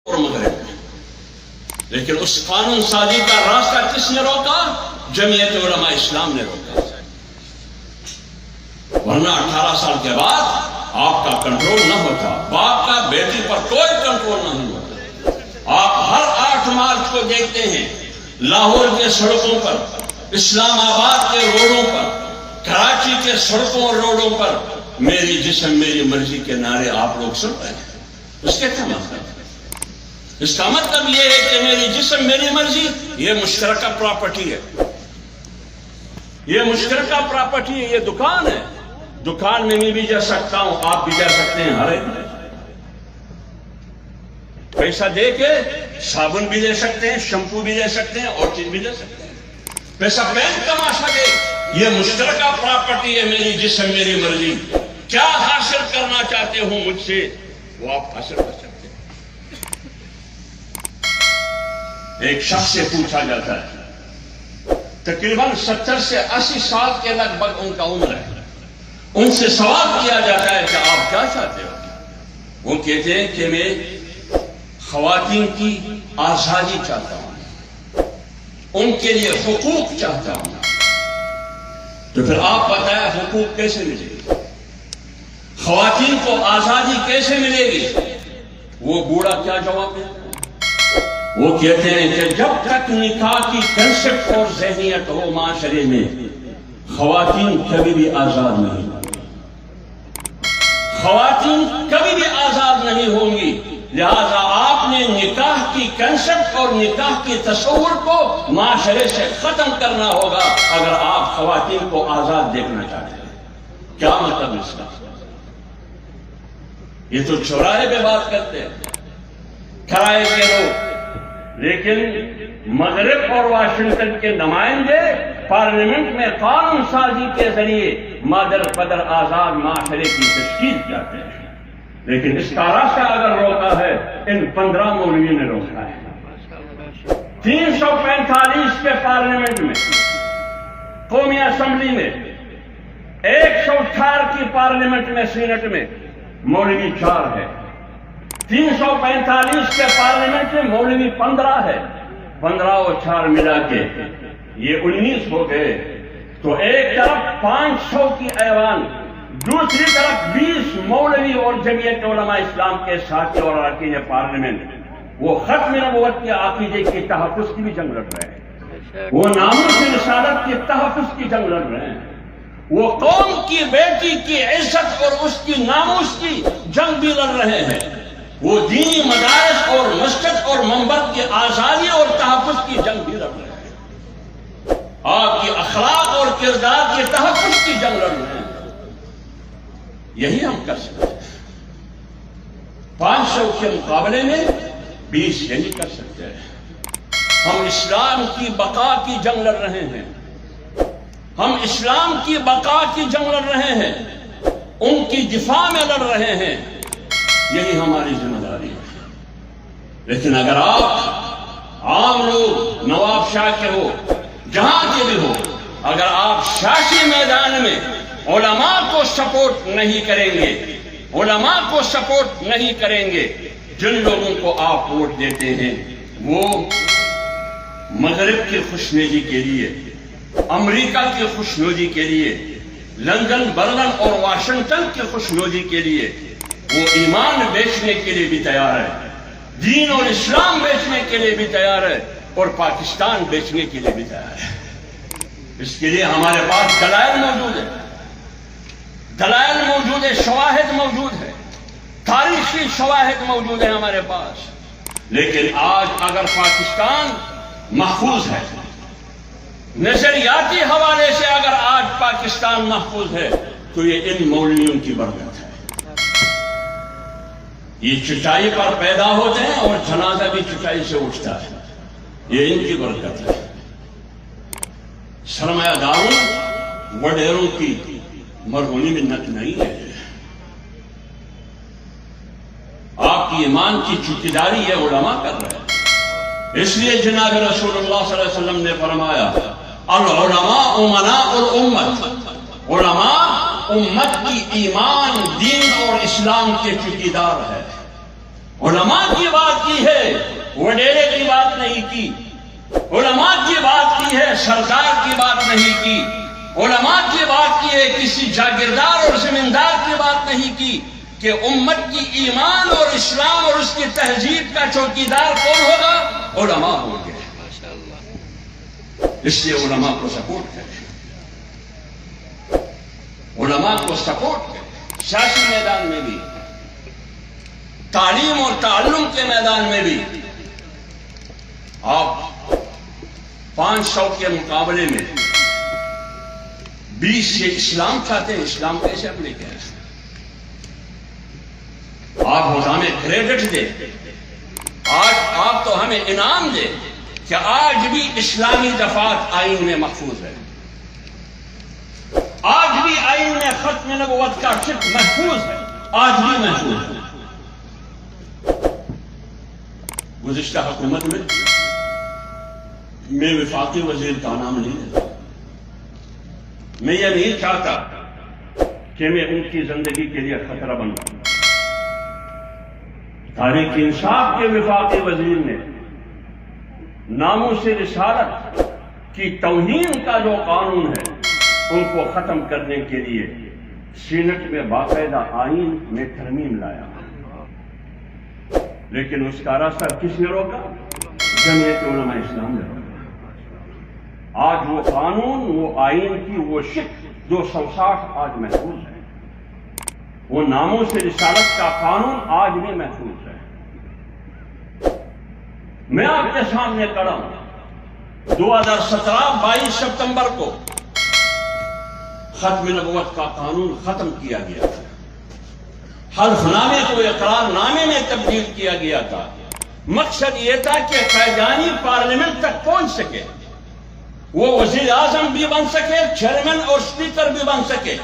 اور مغرب میں، لیکن اس قانون سازی کا راستہ کس نے روکا؟ جمعیت علماء اسلام نے روکا، ورنہ 18 سال کے بعد آپ کا کنٹرول نہ ہوتا، باپ کا بیٹی پر کوئی کنٹرول نہیں ہوتا۔ آپ ہر 8 مارچ کو دیکھتے ہیں لاہور کے سڑکوں پر، اسلام آباد کے روڈوں پر، کراچی کے سڑکوں اور روڈوں پر میری جسم میری مرضی کے نعرے آپ لوگ سن رہے ہیں۔ اس کے کیا مطلب ہے؟ اس کا مطلب یہ ہے کہ میری جسم میری مرضی یہ مشترکہ پراپرٹی ہے، یہ مشترکہ پراپرٹی ہے، یہ دکان ہے، دکان میں بھی جا سکتا ہوں، آپ بھی جا سکتے ہیں، ہر ایک پیسہ دے کے صابن بھی لے سکتے ہیں، شیمپو بھی لے سکتے ہیں، اور چیز بھی لے سکتے ہیں، پیسہ بینک تماشا دے، یہ مشترکہ پراپرٹی ہے، میری جسم میری مرضی، کیا حاصل کرنا چاہتے ہو مجھ سے وہ آپ حاصل کر سکتے ہیں۔ ایک شخص سے پوچھا جاتا ہے، تقریباً 70 سے 80 سال کے لگ بھگ ان کا عمر ہے، ان سے سوال کیا جاتا ہے کہ آپ کیا چاہتے ہو؟ وہ کہتے ہیں کہ میں خواتین کی آزادی چاہتا ہوں، ان کے لیے حقوق چاہتا ہوں۔ تو پھر آپ بتائیں حقوق کیسے ملے گی؟ خواتین کو آزادی کیسے ملے گی؟ وہ بوڑھا کیا جواب دیتا ہے؟ وہ کہتے ہیں کہ جب تک نکاح کی کنسپٹ اور ذہنیت ہو معاشرے میں، خواتین کبھی بھی آزاد نہیں، خواتین کبھی بھی آزاد نہیں ہوں گی۔ لہذا آپ نے نکاح کی کنسپٹ اور نکاح کی تصور کو معاشرے سے ختم کرنا ہوگا اگر آپ خواتین کو آزاد دیکھنا چاہتے ہیں۔ کیا مطلب اس کا؟ یہ تو چوراہے پہ بات کرتے ہیں، کرائے کے لوگ، لیکن مغرب اور واشنگٹن کے نمائندے پارلیمنٹ میں قانون سازی کے ذریعے مادر قدر آزاد معاشرے کی تشکیل چاہتے ہیں، لیکن اس کا راستہ اگر روکا ہے ان 15 مولویوں نے روکا ہے۔ 345 کے پارلیمنٹ میں، قومی اسمبلی میں، 118 کی پارلیمنٹ میں، سینٹ میں مولوی 4 ہے، 345 کے پارلیمنٹ میں مولوی 15 ہے، 15 اور 4 ملا کے یہ 19 ہو گئے، تو ایک طرف 500 کی ایوان، دوسری طرف 20 مولوی اور جمعیت علماء اسلام کے ساتھی اور اراکین پارلیمنٹ، وہ ختم نبوت کے عقیدے کی تحفظ کی بھی جنگ لڑ رہے ہیں، وہ ناموس رسالت کی تحفظ کی جنگ لڑ رہے ہیں، وہ قوم کی بیٹی کی عزت اور اس کی ناموس کی جنگ بھی لڑ رہے ہیں، وہ دینی مدارس اور مسجد اور منبر کی آزادی اور تحفظ کی جنگ بھی لڑ رہے ہیں، آپ کی اخلاق اور کردار کے تحفظ کی جنگ لڑ رہے ہیں۔ یہی ہم کر سکتے ہیں، 500 کے مقابلے میں 20 یہی کر سکتے ہیں۔ ہم اسلام کی بقا کی جنگ لڑ رہے ہیں، ہم اسلام کی بقا کی جنگ لڑ رہے ہیں، ان کی دفاع میں لڑ رہے ہیں، یہی ہماری ذمہ داری ہے۔ لیکن اگر آپ عام لوگ، نواب شاہ کے ہو، جہاں کے بھی ہو، اگر آپ سیاسی میدان میں علماء کو سپورٹ نہیں کریں گے، علماء کو سپورٹ نہیں کریں گے، جن لوگوں کو آپ ووٹ دیتے ہیں وہ مغرب کی خوشنودی کے لیے، امریکہ کی خوشنودی کے لیے، لندن، برلن اور واشنگٹن کی خوشنودی کے لیے، وہ ایمان بیچنے کے لیے بھی تیار ہے، دین اور اسلام بیچنے کے لیے بھی تیار ہے، اور پاکستان بیچنے کے لیے بھی تیار ہے۔ اس کے لیے ہمارے پاس دلائل موجود ہے، دلائل موجود ہے، شواہد موجود ہے، تاریخی شواہد موجود ہیں ہمارے پاس۔ لیکن آج اگر پاکستان محفوظ ہے، نظریاتی حوالے سے اگر آج پاکستان محفوظ ہے، تو یہ ان مولویوں کی برکت ہے۔ یہ چٹائی پر پیدا ہوتے ہیں اور جنازہ بھی چٹائی سے اٹھتا ہے، یہ ان کی برکت ہے۔ سرمایہ داروں، وڈیروں کی مرہونی منت نہیں ہے، آپ کی ایمان کی چوکیداری یہ علماء کر رہے ہیں۔ اس لیے جناب رسول اللہ صلی اللہ علیہ وسلم نے فرمایا، العلماء امناء الامت، علماء امت کی ایمان، دین اور اسلام کے چوکیدار ہے۔ علماء کی بات کی ہے کی، علماء کی بات کی ہے، سردار کی بات نہیں کی، علماء کی بات کی ہے، کسی جاگیردار اور زمیندار کی بات نہیں کی کہ امت کی ایمان اور اسلام اور اس کی تہذیب کا چوکیدار کون ہوگا؟ علماء ہوں گے۔ اس لیے علماء کو سپورٹ کریں، علماء کو سپورٹ کریں، سیاسی میدان میں بھی، تعلیم اور تعلم کے میدان میں بھی۔ آپ 500 کے مقابلے میں 20 سے اسلام چاہتے ہیں، اسلام کیسے اپنے کہہ رہے ہیں؟ آپ ہمیں کریڈٹ دیں، آج آپ تو ہمیں انعام دیں کہ آج بھی اسلامی دفعات آئین میں محفوظ ہے، آج بھی آئین میں ختم نبوت کا شق محفوظ ہے، آج بھی محفوظ ہے۔ گزشتہ حکومت میں وفاقی وزیر کا نام نہیں لیتا، میں یہ نہیں چاہتا کہ میں ان کی زندگی کے لیے خطرہ بن جاؤں۔ تحریک انصاف کے وفاقی وزیر نے ناموس رسالت کی توہین کا جو قانون ہے ان کو ختم کرنے کے لیے سینٹ میں باقاعدہ آئین میں ترمیم لایا، لیکن اس کا راستہ کس نے روکا؟ جمعیت علماء اسلام نے روکا۔ آج وہ قانون، وہ آئین کی وہ شق 260 آج محفوظ ہے، وہ ناموس رسالت کا قانون آج بھی محفوظ ہے۔ میں آپ کے سامنے کھڑا ہوں، 2017 22 ستمبر کو ختم نبوت کا قانون ختم کیا گیا تھا، حلف نامے کو اقرار نامے میں تبدیل کیا گیا تھا۔ مقصد یہ تھا کہ قائدانی پارلیمنٹ تک پہنچ سکے، وہ وزیر اعظم بھی بن سکے، چیئرمین اور سپیکر بھی بن سکے،